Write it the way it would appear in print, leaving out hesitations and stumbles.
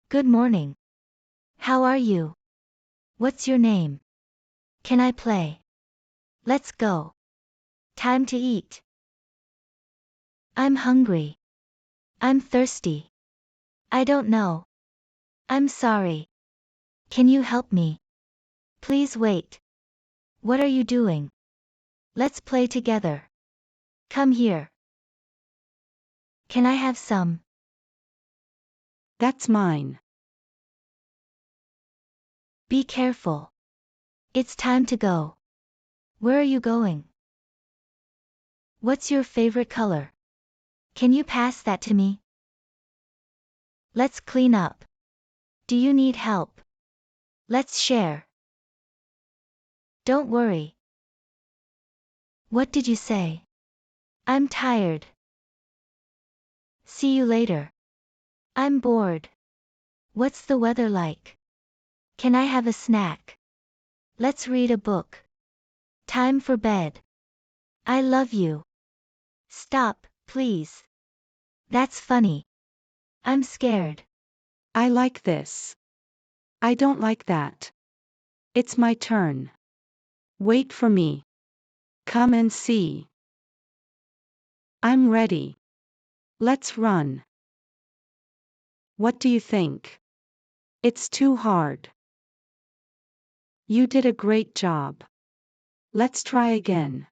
Good morning. How are you? What's your name? Can I play? Let's go. Time to eat. I'm hungry. I'm thirsty. I don't know. I'm sorry. Can you help me? Please wait. What are you doing? Let's play together. Come here. Can I have some? That's mine. Be careful. It's time to go. Where are you going? What's your favorite color? Can you pass that to me? Let's clean up. Do you need help? Let's share. Don't worry. What did you say? I'm tired. See you later. I'm bored. What's the weather like? Can I have a snack? Let's read a book. Time for bed. I love you. Stop, please. That's funny. I'm scared. I like this. I don't like that. It's my turn. Wait for me. Come and see. I'm ready. Let's run. What do you think? It's too hard. You did a great job. Let's try again.